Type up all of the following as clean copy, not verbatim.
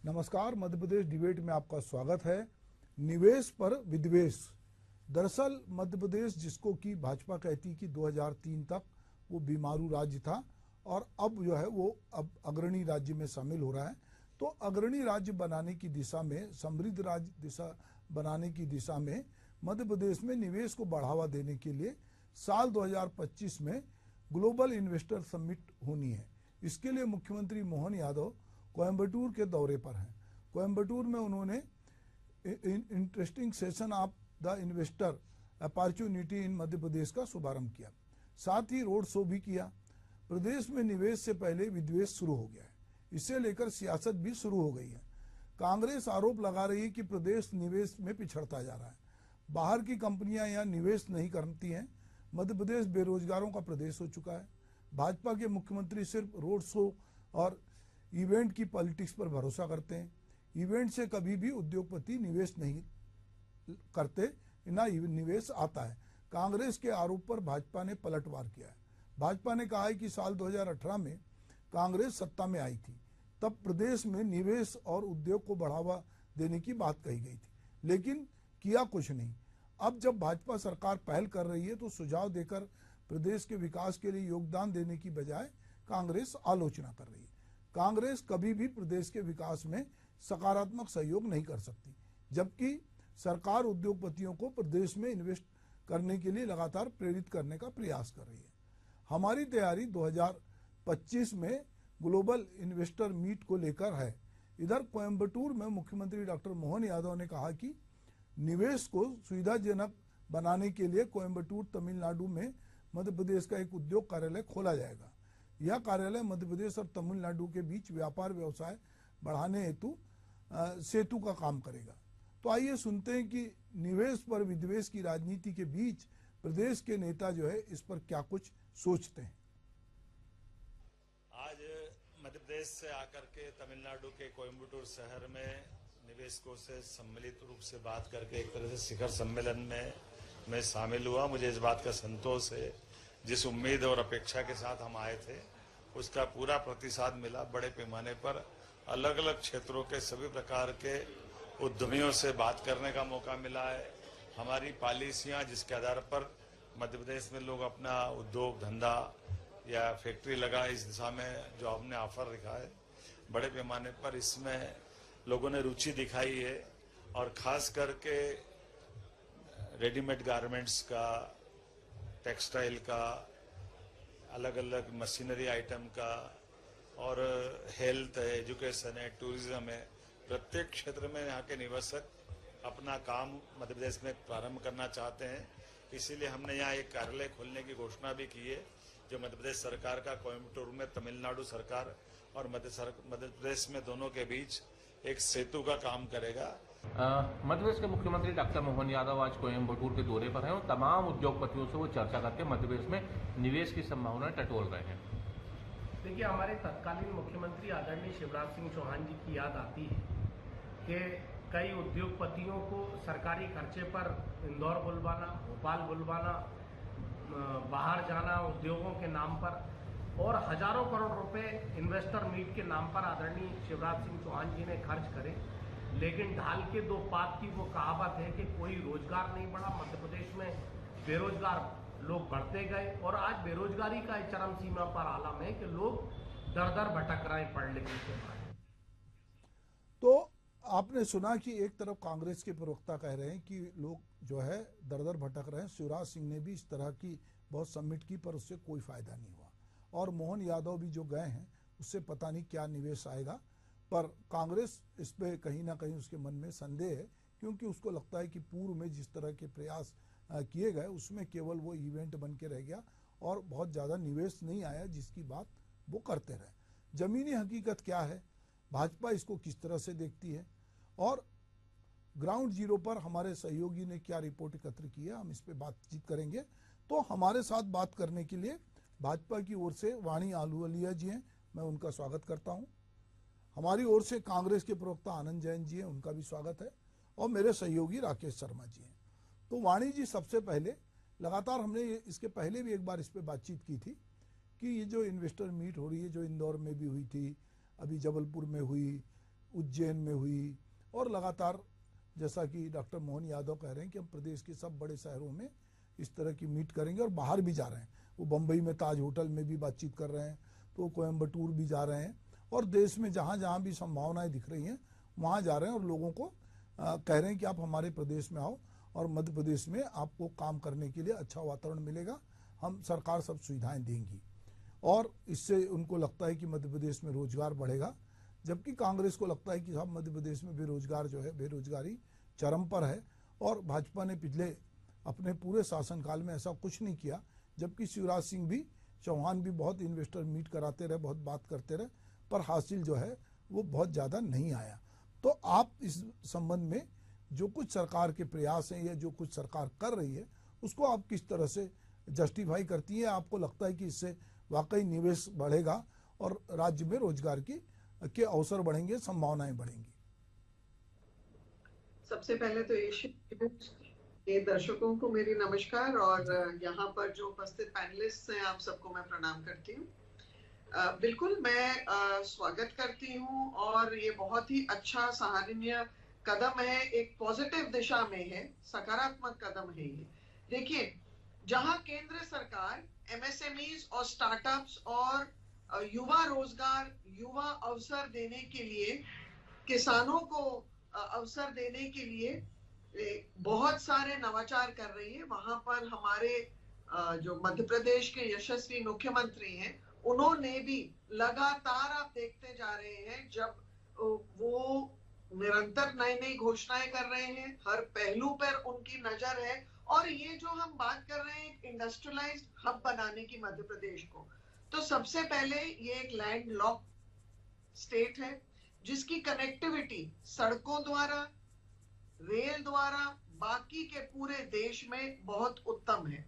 नमस्कार, मध्य प्रदेश डिबेट में आपका स्वागत है। निवेश पर विद्वेष। दरअसल मध्य प्रदेश, जिसको कि भाजपा कहती कि 2003 तक वो बीमारू राज्य था और अब जो है वो अब अग्रणी राज्य में शामिल हो रहा है, तो अग्रणी राज्य बनाने की दिशा में, समृद्ध राज्य दिशा बनाने की दिशा में मध्य प्रदेश में निवेश को बढ़ावा देने के लिए साल 2025 में ग्लोबल इन्वेस्टर समिट होनी है। इसके लिए मुख्यमंत्री मोहन यादव कोयम्बटूर के दौरे पर हैं। कोयम्बटूर में उन्होंने interesting session of the investor opportunity in Madhya Pradesh का शुभारंभ किया। साथ ही रोड शो भी किया। प्रदेश में निवेश से पहले विद्वेष शुरू हो गया है। इसे लेकर सियासत भी शुरू हो गई है। कांग्रेस आरोप लगा रही है कि प्रदेश निवेश में पिछड़ता जा रहा है। बाहर की कंपनियां यहाँ निवेश नहीं करती हैं। मध्य प्रदेश बेरोजगारों का प्रदेश हो चुका है। भाजपा के मुख्यमंत्री सिर्फ रोड शो और इवेंट की पॉलिटिक्स पर भरोसा करते हैं। इवेंट से कभी भी उद्योगपति निवेश नहीं करते, ना निवेश आता है। कांग्रेस के आरोप पर भाजपा ने पलटवार किया है। भाजपा ने कहा है कि साल 2018 में कांग्रेस सत्ता में आई थी, तब प्रदेश में निवेश और उद्योग को बढ़ावा देने की बात कही गई थी, लेकिन किया कुछ नहीं। अब जब भाजपा सरकार पहल कर रही है तो सुझाव देकर प्रदेश के विकास के लिए योगदान देने की बजाय कांग्रेस आलोचना कर रही है। कांग्रेस कभी भी प्रदेश के विकास में सकारात्मक सहयोग नहीं कर सकती, जबकि सरकार उद्योगपतियों को प्रदेश में इन्वेस्ट करने के लिए लगातार प्रेरित करने का प्रयास कर रही है। हमारी तैयारी 2025 में ग्लोबल इन्वेस्टर मीट को लेकर है। इधर कोयम्बटूर में मुख्यमंत्री डॉक्टर मोहन यादव ने कहा कि निवेश को सुविधाजनक बनाने के लिए कोयम्बटूर, तमिलनाडु में मध्य प्रदेश का एक उद्योग कार्यालय खोला जाएगा। यह कार्यालय मध्य प्रदेश और तमिलनाडु के बीच व्यापार व्यवसाय बढ़ाने हेतु सेतु का काम करेगा। तो आइए सुनते हैं कि निवेश पर विद्वेष की राजनीति के बीच प्रदेश के नेता जो है इस पर क्या कुछ सोचते हैं। आज मध्य प्रदेश से आकर के तमिलनाडु के कोयम्बटूर शहर में निवेशकों से सम्मिलित रूप से बात करके एक तरह से शिखर सम्मेलन में मैं शामिल हुआ। मुझे इस बात का संतोष है, जिस उम्मीद और अपेक्षा के साथ हम आए थे उसका पूरा प्रतिसाद मिला। बड़े पैमाने पर अलग अलग क्षेत्रों के सभी प्रकार के उद्यमियों से बात करने का मौका मिला है। हमारी पॉलिसियां जिसके आधार पर मध्य प्रदेश में लोग अपना उद्योग धंधा या फैक्ट्री लगा, इस दिशा में जो हमने ऑफर रखा है, बड़े पैमाने पर इसमें लोगों ने रुचि दिखाई है। और खास करके रेडीमेड गारमेंट्स का, टेक्सटाइल का, अलग अलग मशीनरी आइटम का, और हेल्थ है, एजुकेशन है, टूरिज्म है, प्रत्येक क्षेत्र में यहाँ के निवेशक अपना काम मध्य प्रदेश में प्रारंभ करना चाहते हैं। इसीलिए हमने यहाँ एक कार्यालय खोलने की घोषणा भी की है, जो मध्य प्रदेश सरकार का कोयम्बटूर में, तमिलनाडु सरकार और मध्य प्रदेश में दोनों के बीच एक सेतु का काम करेगा। मध्य प्रदेश के मुख्यमंत्री डॉक्टर मोहन यादव आज कोयम्बटूर के दौरे पर हैं और तमाम उद्योगपतियों से वो चर्चा करके मध्य प्रदेश में निवेश की संभावनाएं टटोल रहे हैं। देखिए, हमारे तत्कालीन मुख्यमंत्री आदरणीय शिवराज सिंह चौहान जी की याद आती है कि कई उद्योगपतियों को सरकारी खर्चे पर इंदौर बुलवाना, भोपाल बुलवाना, बाहर जाना उद्योगों के नाम पर, और हजारों करोड़ रुपए इन्वेस्टर मीट के नाम पर आदरणीय शिवराज सिंह चौहान जी ने खर्च करे, लेकिन ढाल के दो पात की वो कहावत है कि कोई रोजगार नहीं बढ़ा। मध्य प्रदेश में बेरोजगार लोग बढ़ते गए और आज बेरोजगारी का चरम सीमा पर आलम है कि लोग दर दर भटक रहे हैं पढ़ लिखने के बाद। तो आपने सुना कि एक तरफ कांग्रेस के प्रवक्ता कह रहे हैं कि लोग जो है दर दर भटक रहे हैं। शिवराज सिंह ने भी इस तरह की बहुत समिट की, पर उससे कोई फायदा नहीं हुआ। और मोहन यादव भी जो गए हैं उससे पता नहीं क्या निवेश आएगा। पर कांग्रेस इस पे कहीं ना कहीं उसके मन में संदेह है, क्योंकि उसको लगता है कि पूर्व में जिस तरह के प्रयास किए गए उसमें केवल वो इवेंट बन के रह गया और बहुत ज़्यादा निवेश नहीं आया, जिसकी बात वो करते रहे। जमीनी हकीकत क्या है, भाजपा इसको किस तरह से देखती है, और ग्राउंड जीरो पर हमारे सहयोगी ने क्या रिपोर्ट एकत्र की है, हम इस पर बातचीत करेंगे। तो हमारे साथ बात करने के लिए भाजपा की ओर से वाणी आहलुवालिया जी हैं, मैं उनका स्वागत करता हूं। हमारी ओर से कांग्रेस के प्रवक्ता आनंद जैन जी हैं, उनका भी स्वागत है, और मेरे सहयोगी राकेश शर्मा जी हैं। तो वाणी जी, सबसे पहले लगातार हमने इसके पहले भी एक बार इस पर बातचीत की थी कि ये जो इन्वेस्टर मीट हो रही है, जो इंदौर में भी हुई थी, अभी जबलपुर में हुई, उज्जैन में हुई, और लगातार जैसा कि डॉक्टर मोहन यादव कह रहे हैं कि हम प्रदेश के सब बड़े शहरों में इस तरह की मीट करेंगे, और बाहर भी जा रहे हैं। वो बम्बई में ताज होटल में भी बातचीत कर रहे हैं, तो कोयम्बटूर भी जा रहे हैं, और देश में जहाँ जहाँ भी संभावनाएं दिख रही हैं वहाँ जा रहे हैं, और लोगों को कह रहे हैं कि आप हमारे प्रदेश में आओ और मध्य प्रदेश में आपको काम करने के लिए अच्छा वातावरण मिलेगा, हम सरकार सब सुविधाएं देंगी, और इससे उनको लगता है कि मध्य प्रदेश में रोजगार बढ़ेगा। जबकि कांग्रेस को लगता है कि साहब मध्य प्रदेश में बेरोजगार जो है, बेरोजगारी चरम पर है, और भाजपा ने पिछले अपने पूरे शासनकाल में ऐसा कुछ नहीं किया। जबकि शिवराज सिंह भी, चौहान भी बहुत इन्वेस्टर मीट कराते रहे, बहुत बात करते रहे, पर हासिल जो है वो बहुत ज़्यादा नहीं आया। तो आप इस संबंध में जो कुछ सरकार के प्रयास हैं या जो कुछ सरकार कर रही है उसको आप किस तरह से जस्टिफाई करती है? आपको लगता है कि इससे वाकई निवेश बढ़ेगा और राज्य में रोजगार के अवसर बढ़ेंगे, संभावनाएं बढ़ेंगी? सबसे पहले तो ये दर्शकों को मेरी नमस्कार, और यहाँ पर जो उपस्थित पैनलिस्ट हैं आप सबको मैं प्रणाम करती हूँ। बिल्कुल मैं स्वागत करती हूँ, और ये बहुत ही अच्छा सराहनीय कदम है, एक पॉजिटिव दिशा में है, सकारात्मक कदम है ये। देखिए, जहाँ केंद्र सरकार एमएसएमईज और स्टार्टअप्स और युवा रोजगार, युवा अवसर देने के लिए, किसानों को अवसर देने के लिए बहुत सारे नवाचार कर रही है, वहां पर हमारे जो मध्य प्रदेश के यशस्वी मुख्यमंत्री हैं उन्होंने भी लगातार, आप देखते जा रहे हैं, जब वो निरंतर नई नई घोषणाएं कर रहे हैं, हर पहलू पर उनकी नजर है। और ये जो हम बात कर रहे हैं इंडस्ट्रियलाइज्ड हब बनाने की मध्य प्रदेश को, तो सबसे पहले ये एक लैंड लॉक स्टेट है जिसकी कनेक्टिविटी सड़कों द्वारा, रेल द्वारा बाकी के पूरे देश में बहुत उत्तम है।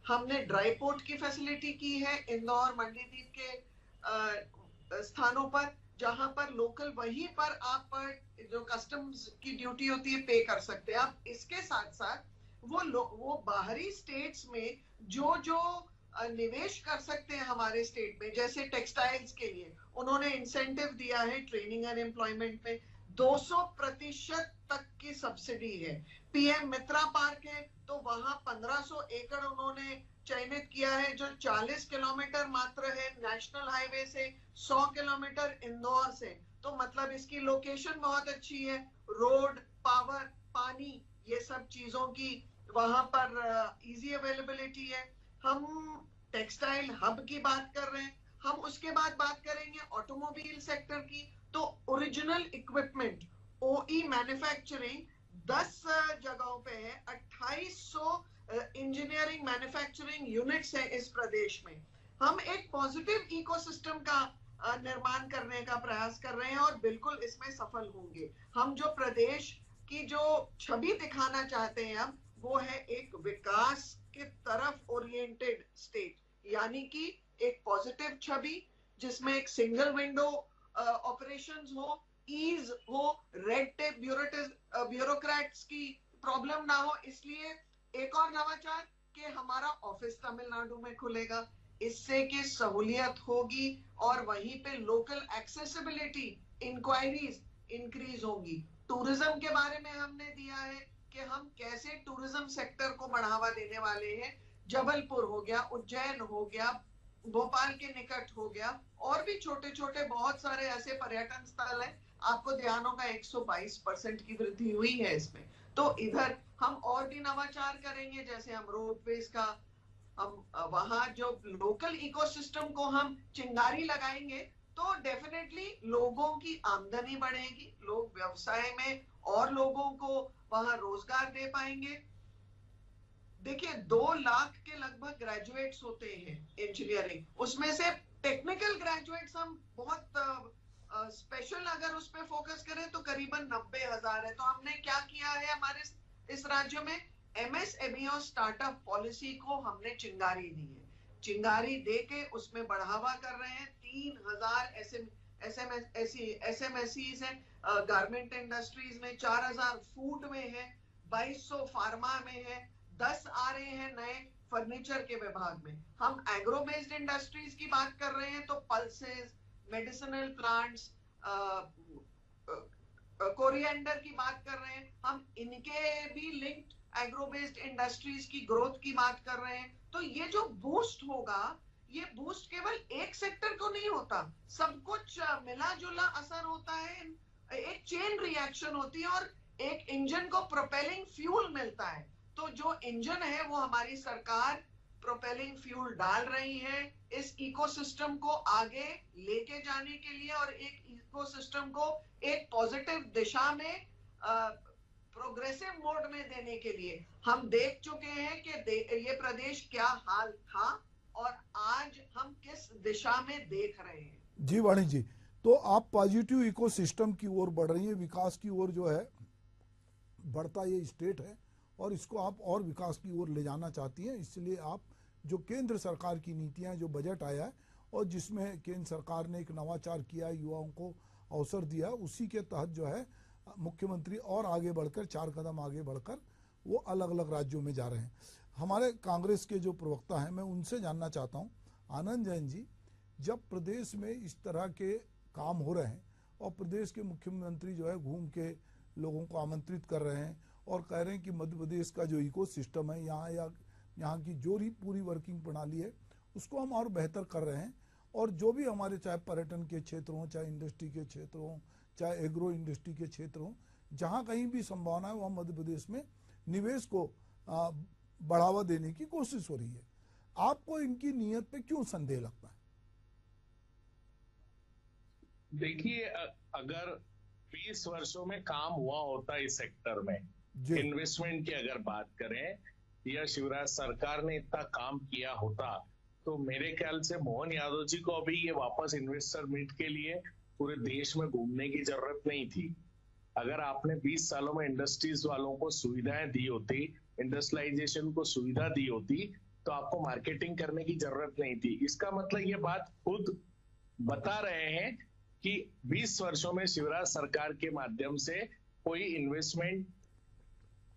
हमने ड्राई पोर्ट की फैसिलिटी की है इंदौर, मंडीदीप के स्थानों पर, जहां पर लोकल वहीं पर आप जो कस्टम्स की ड्यूटी होती है पे कर सकते हैं आप। इसके साथ साथ वो बाहरी स्टेट्स में जो निवेश कर सकते हैं हमारे स्टेट में, जैसे टेक्सटाइल्स के लिए उन्होंने इंसेंटिव दिया है ट्रेनिंग एंड एम्प्लॉयमेंट में, 200% तक की सब्सिडी है। पीएम मित्रा पार्क है तो वहां 1500 एकड़ उन्होंने चयनित किया है, जो 40 किलोमीटर मात्र है नेशनल हाईवे से, 100 किलोमीटर इंदौर से। तो मतलब इसकी लोकेशन बहुत अच्छी है, रोड, पावर, पानी, ये सब चीजों की वहां पर इजी अवेलेबिलिटी है। हम टेक्सटाइल हब की बात कर रहे हैं, हम उसके बाद बात करेंगे ऑटोमोबाइल सेक्टर की। तो ओरिजिनल इक्विपमेंट, ओई मैन्युफैक्चरिंग 10 जगहों पे है, 2800 इंजीनियरिंग मैन्युफैक्चरिंग यूनिट्स है इस प्रदेश में। हम एक पॉजिटिव इकोसिस्टम का निर्माण करने का प्रयास कर रहे हैं, और बिल्कुल इसमें सफल होंगे। हम जो प्रदेश की जो छवि दिखाना चाहते हैं हम, वो है एक विकास की तरफ ओरिएंटेड स्टेट, यानी कि एक पॉजिटिव छवि जिसमें एक सिंगल विंडो ऑपरेशंस हो, ईज हो, रेड टेप, ब्यूरोक्रेट्स की प्रॉब्लम ना हो। इसलिए एक और नवाचार कि हमारा ऑफिस तमिलनाडु में खुलेगा, इससे कि सहूलियत होगी और वहीं पे लोकल एक्सेसिबिलिटी इंक्वायरीज इंक्रीज होगी। टूरिज्म के बारे में हमने दिया है कि हम कैसे टूरिज्म सेक्टर को बढ़ावा देने वाले हैं। जबलपुर हो गया, उज्जैन हो गया, भोपाल के निकट हो गया, और भी छोटे छोटे बहुत सारे ऐसे पर्यटन स्थल हैं। आपको ध्यान होगा 122% की वृद्धि हुई है इसमें। तो इधर हम और भी नवाचार करेंगे, जैसे हम रोडवेज का, हम वहां जो लोकल इकोसिस्टम को हम चिंगारी लगाएंगे तो डेफिनेटली लोगों की आमदनी बढ़ेगी, लोग व्यवसाय में और लोगों को वहां रोजगार दे पाएंगे। देखिए 2 लाख के लगभग ग्रेजुएट्स होते हैं इंजीनियरिंग, उसमें से टेक्निकल ग्रेजुएट्स हम बहुत स्पेशल अगर उस पर फोकस करें तो करीबन 90,000 है। तो हमने क्या किया है हमारे इस राज्य में, एमएसएमई और स्टार्टअप पॉलिसी को हमने चिंगारी दी है, चिंगारी देके उसमें बढ़ावा कर रहे हैं। 3,000 एसएमएसईज हैं गारमेंट इंडस्ट्रीज में, 4,000 फूड में है, 2,200 फार्मा में है, 10 आ रहे हैं नए फर्नीचर के विभाग में। हम एग्रो बेस्ड इंडस्ट्रीज की बात कर रहे हैं तो पल्सेस, मेडिसिनल प्लांट्स, कोरिएंडर की बात कर रहे हैं, हम इनके भी लिंक्ड एग्रो बेस्ड इंडस्ट्रीज की ग्रोथ की बात कर रहे हैं। तो ये जो बूस्ट होगा, ये बूस्ट केवल एक सेक्टर को नहीं होता, सब कुछ मिला जुला असर होता है, एक चेन रिएक्शन होती है और एक इंजन को प्रोपेलिंग फ्यूल मिलता है। तो जो इंजन है वो हमारी सरकार प्रोपेलिंग फ्यूल डाल रही है इस इकोसिस्टम को आगे लेके जाने के लिए और एक इकोसिस्टम को एक पॉजिटिव दिशा में प्रोग्रेसिव मोड में देने के लिए। हम देख चुके हैं कि ये प्रदेश क्या हाल था और आज हम किस दिशा में देख रहे हैं। जी वाणी जी, तो आप पॉजिटिव इकोसिस्टम की ओर बढ़ रही है, विकास की ओर जो है बढ़ता ये स्टेट है और इसको आप और विकास की ओर ले जाना चाहती हैं। इसलिए आप जो केंद्र सरकार की नीतियां, जो बजट आया है और जिसमें केंद्र सरकार ने एक नवाचार किया, युवाओं को अवसर दिया, उसी के तहत जो है मुख्यमंत्री और आगे बढ़कर 4 कदम आगे बढ़कर वो अलग अलग राज्यों में जा रहे हैं। हमारे कांग्रेस के जो प्रवक्ता हैं, मैं उनसे जानना चाहता हूँ, आनंद जैन जी, जब प्रदेश में इस तरह के काम हो रहे हैं और प्रदेश के मुख्यमंत्री जो है घूम के लोगों को आमंत्रित कर रहे हैं और कह रहे हैं कि मध्य प्रदेश का जो इकोसिस्टम है, यहाँ की जो भी पूरी वर्किंग प्रणाली है उसको हम और बेहतर कर रहे हैं, और जो भी हमारे चाहे पर्यटन के क्षेत्र हों, चाहे इंडस्ट्री के क्षेत्र हों, चाहे एग्रो इंडस्ट्री के क्षेत्र हों, जहाँ कहीं भी संभावना है वहाँ मध्य प्रदेश में निवेश को बढ़ावा देने की कोशिश हो रही है। आपको इनकी नीयत पे क्यों संदेह लगता है? देखिए, अगर 20 वर्षों में काम हुआ होता इस सेक्टर में, इन्वेस्टमेंट की अगर बात करें, या शिवराज सरकार ने इतना काम किया होता, तो मेरे ख्याल से मोहन यादव जी को अभी ये वापस इन्वेस्टर मीट के लिए पूरे देश में घूमने की जरूरत नहीं थी। अगर आपने 20 सालों में इंडस्ट्रीज वालों को सुविधाएं दी होती, इंडस्ट्रियलाइजेशन को सुविधा दी होती, तो आपको मार्केटिंग करने की जरूरत नहीं थी। इसका मतलब ये बात खुद बता रहे हैं कि 20 वर्षों में शिवराज सरकार के माध्यम से कोई इन्वेस्टमेंट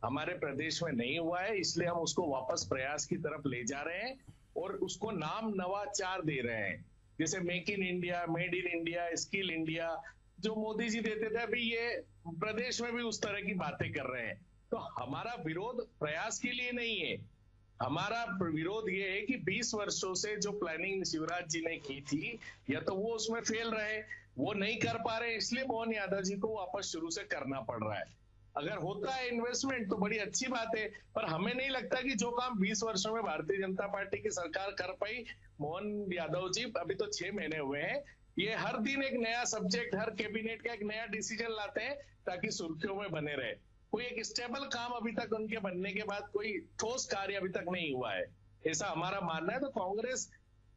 हमारे प्रदेश में नहीं हुआ है, इसलिए हम उसको वापस प्रयास की तरफ ले जा रहे हैं और उसको नाम नवाचार दे रहे हैं। जैसे make in India, made in India, skill India जो मोदी जी देते थे, अभी ये प्रदेश में भी उस तरह की बातें कर रहे हैं। तो हमारा विरोध प्रयास के लिए नहीं है, हमारा विरोध ये है कि 20 वर्षों से जो प्लानिंग शिवराज जी ने की थी, या तो वो उसमें फेल रहे, वो नहीं कर पा रहे, इसलिए मोहन यादव जी को वापस शुरू से करना पड़ रहा है। अगर होता है इन्वेस्टमेंट तो बड़ी अच्छी बात है, पर हमें नहीं लगता कि जो काम 20 वर्षों में भारतीय जनता पार्टी की सरकार कर पाई, मोहन यादव जी अभी तो 6 महीने हुए हैं, ये हर दिन एक नया सब्जेक्ट, हर कैबिनेट का एक नया डिसीजन लाते हैं ताकि सुर्खियों में बने रहे। कोई एक स्टेबल काम अभी तक उनके बनने के बाद कोई ठोस कार्य अभी तक नहीं हुआ है, ऐसा हमारा मानना है। तो कांग्रेस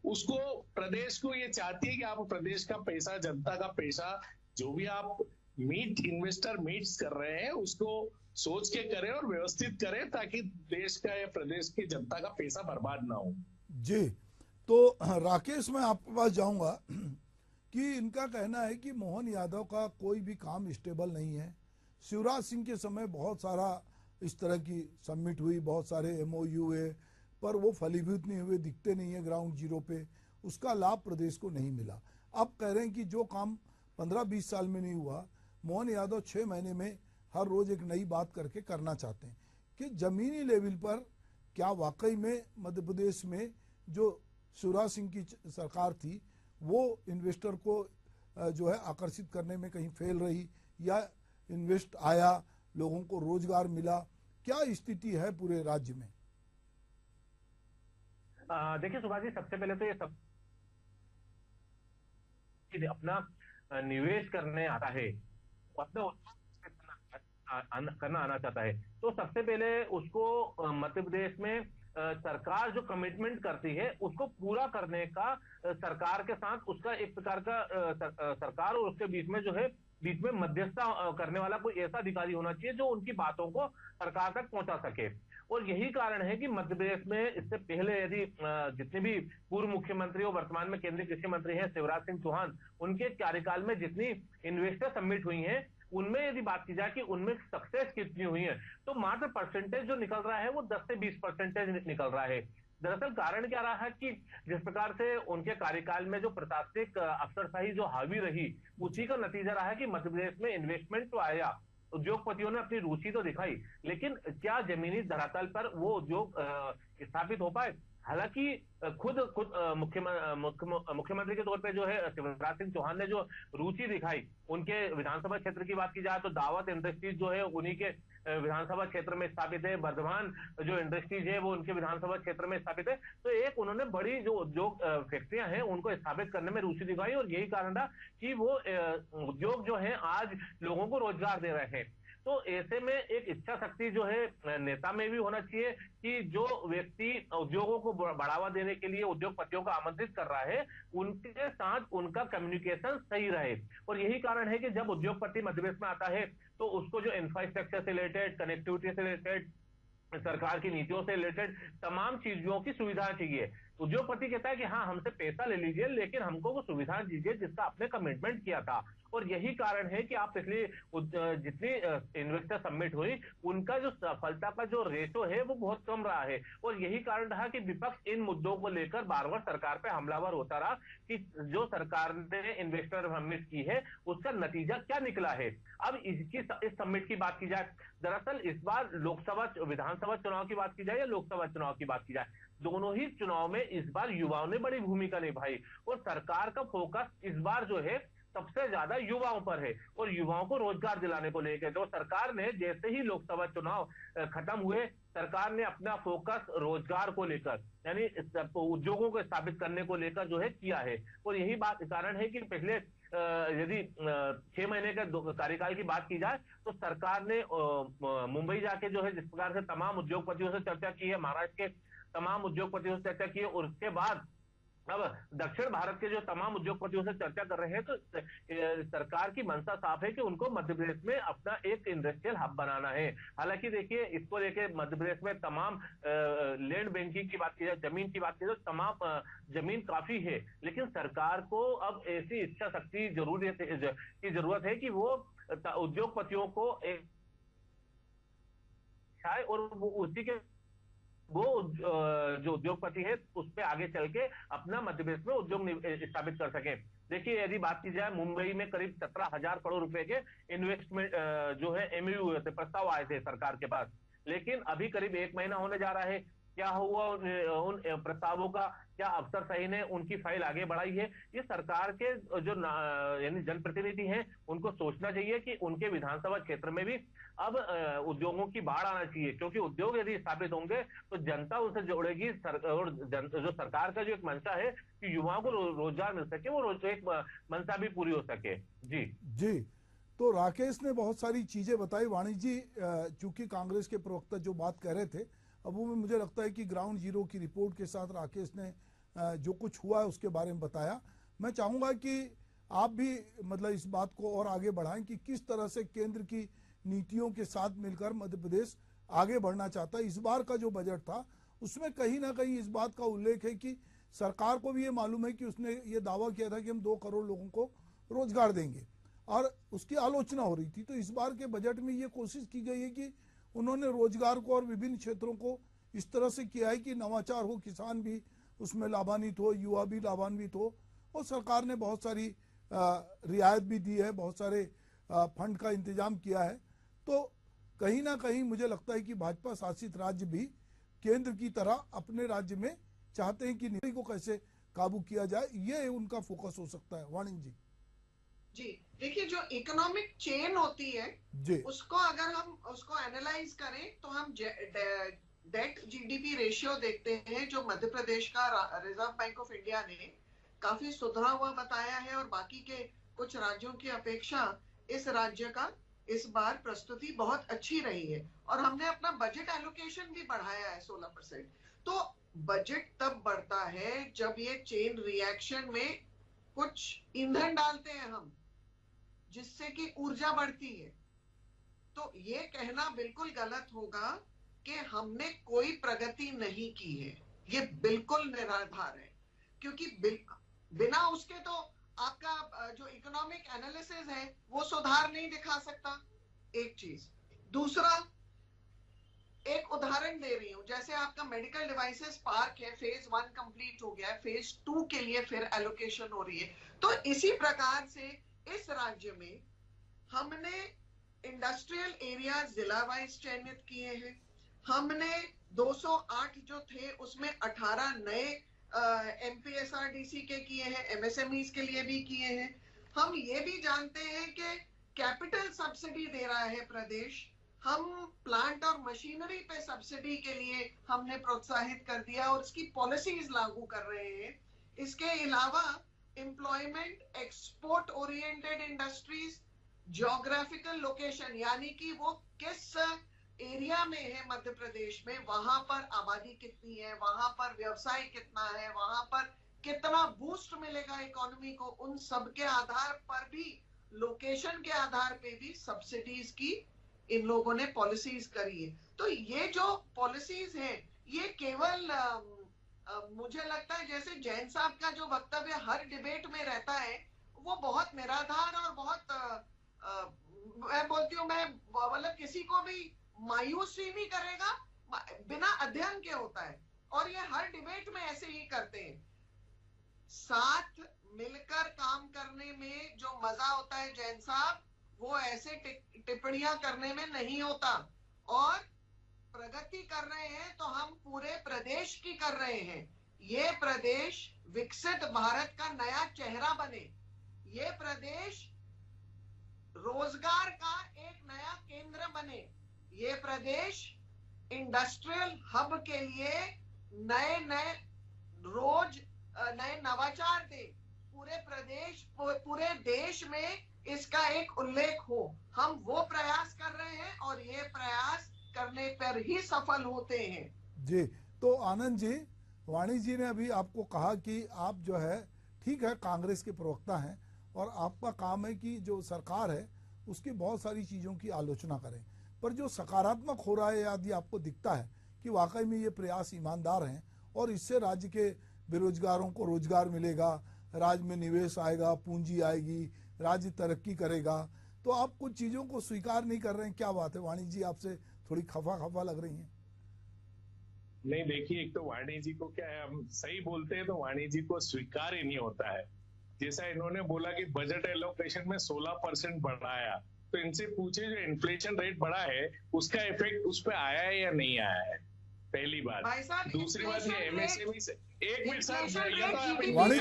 उसको, प्रदेश को ये चाहती है कि आप प्रदेश का पैसा, जनता का पैसा, जो भी आप इन्वेस्टर मीट्स कर रहे हैं, उसको सोच के करें और व्यवस्थित करें ताकि देश का या प्रदेश की जनता का पैसा बर्बाद ना हो। जी, तो राकेश, मैं आपके पास जाऊंगा कि इनका कहना है कि मोहन यादव का कोई भी काम स्टेबल नहीं है। शिवराज सिंह के समय बहुत सारा इस तरह की समिट हुई, बहुत सारे MOU हुए, पर वो फलीभूत नहीं हुए, दिखते नहीं है ग्राउंड जीरो पे, उसका लाभ प्रदेश को नहीं मिला। अब कह रहे हैं कि जो काम 15-20 साल में नहीं हुआ, मोहन यादव 6 महीने में हर रोज एक नई बात करके करना चाहते हैं। कि जमीनी लेवल पर क्या वाकई में मध्य प्रदेश में जो शिवराज सिंह की सरकार थी वो इन्वेस्टर को जो है आकर्षित करने में कहीं फेल रही, या इन्वेस्ट आया, लोगों को रोजगार मिला? क्या स्थिति है पूरे राज्य में? देखिए सुभाष जी, सबसे पहले तो ये सब अपना निवेश करने आता है, अपना करना आना चाहता है, तो सबसे पहले उसको मध्य प्रदेश में सरकार जो कमिटमेंट करती है उसको पूरा करने का सरकार के साथ उसका एक प्रकार का सरकार और उसके बीच में जो है बीच में मध्यस्थता करने वाला कोई ऐसा अधिकारी होना चाहिए जो उनकी बातों को सरकार तक पहुंचा सके। और यही कारण है कि मध्य प्रदेश में इससे पहले यदि जितने भी पूर्व मुख्यमंत्री और वर्तमान में केंद्रीय कृषि मंत्री हैं शिवराज सिंह चौहान, उनके कार्यकाल में जितनी इन्वेस्टर समिट हुई हैं उनमें यदि बात की जाए कि उनमें सक्सेस कितनी हुई है, तो मात्र परसेंटेज जो निकल रहा है वो 10 से 20% निकल रहा है। दरअसल कारण क्या रहा है कि जिस प्रकार से उनके कार्यकाल में जो प्रशासनिक अफसरशाही जो हावी रही, उसी का नतीजा रहा है कि मध्य प्रदेश में इन्वेस्टमेंट तो आया, उद्योगपतियों ने अपनी रुचि तो दिखाई, लेकिन क्या जमीनी धरातल पर वो उद्योग स्थापित हो पाए? हालांकि खुद खुद मुख्यमंत्री के तौर पे जो है शिवराज सिंह चौहान ने जो रुचि दिखाई, उनके विधानसभा क्षेत्र की बात की जाए तो दावत इंडस्ट्रीज जो है उन्हीं के विधानसभा क्षेत्र में स्थापित है, वर्धमान जो इंडस्ट्रीज है वो उनके विधानसभा क्षेत्र में स्थापित है। तो एक उन्होंने बड़ी जो उद्योग फैक्ट्रियां हैं उनको स्थापित करने में रुचि दिखाई, और यही कारण था कि वो उद्योग जो है आज लोगों को रोजगार दे रहे हैं। तो ऐसे में एक इच्छा शक्ति जो है नेता में भी होना चाहिए कि जो व्यक्ति उद्योगों को बढ़ावा देने के लिए उद्योगपतियों को आमंत्रित कर रहा है, उनके साथ उनका कम्युनिकेशन सही रहे। और यही कारण है कि जब उद्योगपति मध्य प्रदेश में आता है तो उसको जो इंफ्रास्ट्रक्चर से रिलेटेड, कनेक्टिविटी से रिलेटेड, सरकार की नीतियों से रिलेटेड तमाम चीजों की सुविधा चाहिए। उद्योगपति कहता है कि हाँ, हमसे पैसा ले लीजिए, लेकिन हमको वो सुविधा दीजिए जिसका आपने कमिटमेंट किया था। और यही कारण है कि आप पिछली जितनी इन्वेस्टर सबमिट हुई, उनका जो सफलता का जो रेशो है वो बहुत कम रहा है। और यही कारण रहा कि विपक्ष इन मुद्दों को लेकर बार बार सरकार पे हमलावर होता रहा कि जो सरकार ने इन्वेस्टर सबमिट की है उसका नतीजा क्या निकला है। अब इस सबमिट की बात की जाए, दरअसल इस बार लोकसभा विधानसभा चुनाव की बात की जाए या लोकसभा चुनाव की बात की जाए, दोनों ही चुनाव में इस बार युवाओं ने बड़ी भूमिका निभाई, और सरकार का फोकस इस बार जो है सबसे ज्यादा युवाओं पर है और युवाओं को रोजगार दिलाने को लेकर। तो सरकार ने जैसे ही लोकसभा चुनाव खत्म हुए, सरकार ने अपना फोकस रोजगार को लेकर, यानी उद्योगों को स्थापित करने को लेकर जो है किया है। और यही बात कारण है कि पिछले यदि 6 महीने के कार्यकाल की बात की जाए तो सरकार ने मुंबई जाके जो है जिस प्रकार से तमाम उद्योगपतियों से चर्चा की है, महाराष्ट्र के तमाम उद्योगपतियों से चर्चा की है, और उसके बाद अब दक्षिण भारत के जो तमाम उद्योगपतियों से चर्चा कर रहे हैं, तो सरकार की मंशा साफ है कि उनको मध्य प्रदेश में अपना एक इंडस्ट्रियल हब बनाना है। हालांकि देखिए, इसको लेके मध्य प्रदेश में तमाम लैंड बैंकिंग की बात की जाए, जमीन की बात की जाए, तमाम जमीन काफी है, लेकिन सरकार को अब ऐसी इच्छा शक्ति की जरूरत है कि वो उद्योगपतियों को एक और वो उसी के वो जो उद्योगपति है उस पे आगे चल के अपना मध्य प्रदेश में उद्योग स्थापित कर सके। देखिए, यदि बात की जाए, मुंबई में करीब 17,000 करोड़ रुपए के इन्वेस्टमेंट जो है MOU हुए थे, प्रस्ताव आए थे सरकार के पास, लेकिन अभी करीब 1 महीना होने जा रहा है। क्या हुआ उन प्रस्तावों का? क्या अफसरशाही ने उनकी फाइल आगे बढ़ाई है? ये सरकार के जो यानी जनप्रतिनिधि हैं उनको सोचना चाहिए कि उनके विधानसभा क्षेत्र में भी अब उद्योगों की बाढ़ आना चाहिए, क्योंकि उद्योग यदि स्थापित होंगे तो जनता उनसे जोड़ेगी, और जो सरकार का जो एक मंशा है कि युवाओं को रोजगार मिल सके, वो एक मंशा भी पूरी हो सके। जी जी, तो राकेश ने बहुत सारी चीजें बताई। वाणी जी, चूंकि कांग्रेस के प्रवक्ता जो बात कह रहे थे, अब वो मुझे लगता है कि ग्राउंड जीरो की रिपोर्ट के साथ राकेश ने जो कुछ हुआ है उसके बारे में बताया। मैं चाहूंगा कि आप भी मतलब इस बात को और आगे बढ़ाएं कि किस तरह से केंद्र की नीतियों के साथ मिलकर मध्य प्रदेश आगे बढ़ना चाहता है। इस बार का जो बजट था उसमें कहीं ना कहीं इस बात का उल्लेख है कि सरकार को भी ये मालूम है कि उसने ये दावा किया था कि हम 2 करोड़ लोगों को रोजगार देंगे, और उसकी आलोचना हो रही थी। तो इस बार के बजट में ये कोशिश की गई है कि उन्होंने रोजगार को और विभिन्न क्षेत्रों को इस तरह से किया है कि नवाचार हो, किसान भी उसमें लाभान्वित हो, युवा भी लाभान्वित हो, और सरकार ने बहुत सारी रियायत भी दी है, बहुत सारे फंड का इंतजाम किया है। तो कहीं ना कहीं मुझे लगता है कि भाजपा शासित राज्य भी केंद्र की तरह अपने राज्य में चाहते हैं कि नीति को कैसे काबू किया जाए, ये उनका फोकस हो सकता है। वाणी जी। जी देखिए, जो इकोनॉमिक चेन होती है उसको अगर हम उसको एनालाइज करें तो हम डेट GDP रेशियो देखते हैं, जो मध्य प्रदेश का रिजर्व बैंक ऑफ इंडिया ने काफी सुधरा हुआ बताया है, और बाकी के कुछ राज्यों की अपेक्षा इस राज्य का इस बार प्रस्तुति बहुत अच्छी रही है, और हमने अपना बजट एलोकेशन भी बढ़ाया है 16%। तो बजट तब बढ़ता है जब ये चेन रिएक्शन में कुछ ईंधन डालते हैं हम, जिससे कि ऊर्जा बढ़ती है। तो ये कहना बिल्कुल गलत होगा कि हमने कोई प्रगति नहीं की है, ये बिल्कुल निराधार है, क्योंकि बिना उसके तो आपका जो इकोनॉमिक एनालिसिस है वो सुधार नहीं दिखा सकता, एक चीज। दूसरा, एक उदाहरण दे रही हूं, जैसे आपका मेडिकल डिवाइसेस पार्क है, फेज 1 कंप्लीट हो गया है, फेज 2 के लिए फिर एलोकेशन हो रही है। तो इसी प्रकार से इस राज्य में हमने इंडस्ट्रियल एरिया जिला वाइज चयनित किए हैं। हमने 208 जो थे उसमें 18 नए एमपीएसआरडीसी के किए हैं, एमएसएमईज के लिए भी किए हैं। हम ये भी जानते हैं कि कैपिटल सब्सिडी दे रहा है प्रदेश, हम प्लांट और मशीनरी पे सब्सिडी के लिए हमने प्रोत्साहित कर दिया और इसकी पॉलिसीज लागू कर रहे हैं। इसके अलावा employment, export oriented industries, geographical location, यानी कि वो किस एरिया में है मध्य प्रदेश में, वहां पर आबादी कितनी है, वहां पर व्यवसाय कितना है, वहां पर कितना बूस्ट मिलेगा इकोनॉमी को, उन सब के आधार पर भी, लोकेशन के आधार पे भी सब्सिडीज की इन लोगों ने पॉलिसीज करी है। तो ये जो पॉलिसीज हैं ये केवल मुझे लगता है जैसे जैन साहब का जो वक्तव्य हर डिबेट में रहता है वो बहुत निराधार और बहुत मैं बोलती हूँ, मैं मतलब किसी को भी मायूस ही नहीं करेगा, बिना अध्ययन के होता है और ये हर डिबेट में ऐसे ही करते हैं। साथ मिलकर काम करने में जो मजा होता है जैन साहब, वो ऐसे टिप्पणियां करने में नहीं होता। और प्रगति कर रहे हैं तो हम पूरे प्रदेश की कर रहे हैं। ये प्रदेश विकसित भारत का नया चेहरा बने, ये प्रदेश रोजगार का एक नया केंद्र बने, ये प्रदेश इंडस्ट्रियल हब के लिए नए नए रोज नए नवाचार दे, पूरे प्रदेश पूरे देश में इसका एक उल्लेख हो। हम वो प्रयास कर रहे हैं और ये प्रयास करने पर ही सफल होते हैं। जी, तो आनंद जी, वाणी जी ने अभी आपको कहा कि आप जो है ठीक है कांग्रेस के प्रवक्ता हैं और आपका काम है कि जो सरकार है उसकी बहुत सारी चीज़ों की आलोचना करें, पर जो सकारात्मक हो रहा है यदि आपको दिखता है कि वाकई में ये प्रयास ईमानदार हैं और इससे राज्य के बेरोजगारों को रोजगार मिलेगा, राज्य में निवेश आएगा, पूंजी आएगी, राज्य तरक्की करेगा, तो आप कुछ चीज़ों को स्वीकार नहीं कर रहे हैं, क्या बात है? वाणी जी आपसे थोड़ी खफा लग रही हैं। नहीं, देखिए, एक तो वाणी जी को क्या है, हम सही बोलते हैं तो वाणी जी को स्वीकार ही नहीं होता है। जैसा इन्होंने बोला कि बजट एलोकेशन में 16% बढ़ाया, तो इनसे पूछे जो इन्फ्लेशन रेट बढ़ा है उसका इफेक्ट उस पर आया है या नहीं आया है, पहली बात। दूसरी बात ये एमएसएमई से एक मिनट सर, वाणी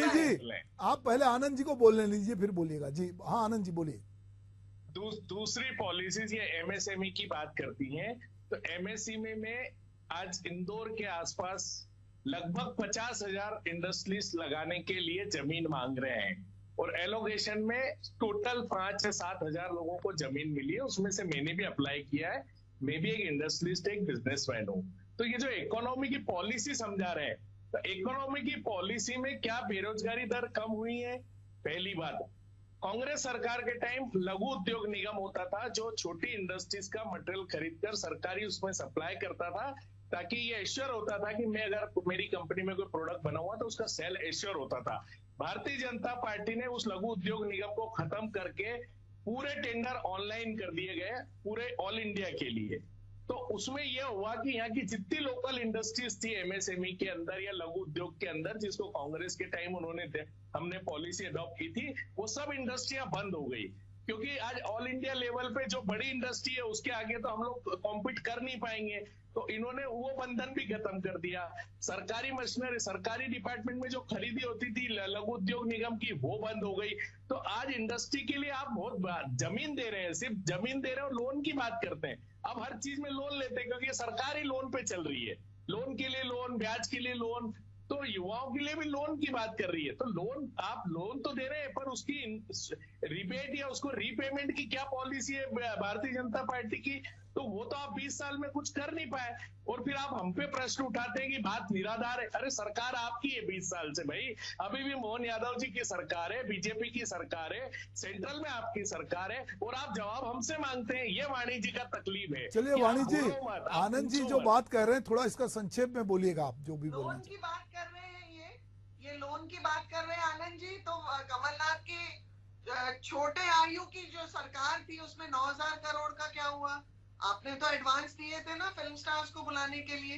जी आप पहले आनंद जी को बोलने लीजिए फिर बोलिएगा। जी हाँ आनंद जी बोलिए। दूसरी पॉलिसीज ये एमएसएमई की बात करती हैं, तो एमएसएमई में आज इंदौर के आसपास लगभग 50,000 इंडस्ट्रीज लगाने के लिए जमीन मांग रहे हैं और एलोकेशन में टोटल 5 से 7 हजार लोगों को जमीन मिली है, उसमें से मैंने भी अप्लाई किया है, मैं भी एक इंडस्ट्रियलिस्ट, एक बिजनेसमैन हूँ। तो ये जो इकोनॉमी की पॉलिसी समझा रहे हैं, तो इकोनॉमी की पॉलिसी में क्या बेरोजगारी दर कम हुई है? पहली बात, कांग्रेस सरकार के टाइम लघु उद्योग निगम होता था जो छोटी इंडस्ट्रीज का मटेरियल खरीदकर सरकारी उसमें सप्लाई करता था, ताकि ये एश्योर होता था कि मैं अगर मेरी कंपनी में कोई प्रोडक्ट बना हुआ तो उसका सेल एश्योर होता था। भारतीय जनता पार्टी ने उस लघु उद्योग निगम को खत्म करके पूरे टेंडर ऑनलाइन कर दिए गए पूरे ऑल इंडिया के लिए। तो उसमें यह हुआ कि यहाँ की जितनी लोकल इंडस्ट्रीज थी एमएसएमई के अंदर या लघु उद्योग के अंदर, जिसको कांग्रेस के टाइम हमने पॉलिसी अडॉप्ट की थी, वो सब इंडस्ट्रियां बंद हो गई, क्योंकि आज ऑल इंडिया लेवल पे जो बड़ी इंडस्ट्री है उसके आगे तो हम लोग कॉम्पीट कर नहीं पाएंगे, तो इन्होंने वो बंधन भी खत्म कर दिया। सरकारी मशीनरी, सरकारी डिपार्टमेंट में जो खरीदी होती थी लघु उद्योग निगम की, वो बंद हो गई। तो आज इंडस्ट्री के लिए आप बहुत जमीन दे रहे हैं, सिर्फ जमीन दे रहे हो, लोन की बात करते हैं। अब हर चीज में लोन लेते हैं क्योंकि सरकारी लोन पे चल रही है, लोन के लिए लोन, ब्याज के लिए लोन, तो युवाओं के लिए भी लोन की बात कर रही है। तो लोन, आप लोन तो दे रहे हैं, पर उसकी रिबेट या उसको रीपेमेंट की क्या पॉलिसी है भारतीय जनता पार्टी की? तो वो तो आप 20 साल में कुछ कर नहीं पाए, और फिर आप हम पे प्रश्न उठाते हैं कि बात निराधार है। अरे सरकार आपकी है 20 साल से भाई, अभी भी मोहन यादव जी की सरकार है, बीजेपी की सरकार है, सेंट्रल में आपकी सरकार है, और आप जवाब हमसे मांगते हैं। ये वाणी जी का तकलीफ है। चलिए वाणी जी, आनंद जी जो बात कर रहे हैं थोड़ा इसका संक्षेप में बोलिएगा, आप जो भी बोल रहे हैं। लोन की बात कर रहे हैं, ये लोन की बात कर रहे हैं आनंद जी। तो कमलनाथ की छोटे आयु की जो सरकार थी उसमें 9,000 करोड़ का क्या हुआ? आपने तो एडवांस दिए थे ना फिल्म स्टार्स को बुलाने के लिए,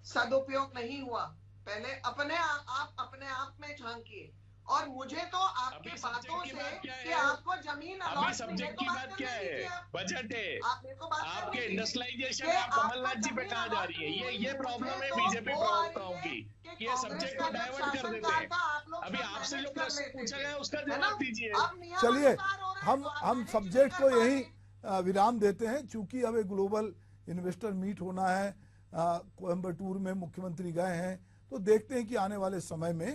सदुपयोग नहीं हुआ। पहले अपने आप में झांकिए। और मुझे तो आपकी बातों से कि आपको जमीन अभी सब्जेक्ट की बात क्या है? बजट है, आपके इंडस्ट्रियलाइजेशन आप कमलनाथ जी पे कहा जा रही है। ये प्रॉब्लम है बीजेपी प्रवक्ताओं की कि ये सब्जेक्ट को डाइवर्ट कर देते हैं। अभी आपसे जो प्रश्न पूछा गया उसका जवाब दीजिए। चलिए हम सब्जेक्ट को यही विराम देते हैं, चूंकि अब एक ग्लोबल इन्वेस्टर मीट होना है, कोयम्बटूर में मुख्यमंत्री गए हैं, तो देखते हैं कि आने वाले समय में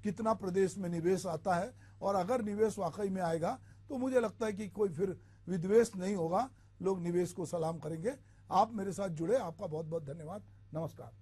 कितना प्रदेश में निवेश आता है। और अगर निवेश वाकई में आएगा तो मुझे लगता है कि कोई फिर विद्वेष नहीं होगा, लोग निवेश को सलाम करेंगे। आप मेरे साथ जुड़े, आपका बहुत बहुत धन्यवाद। नमस्कार।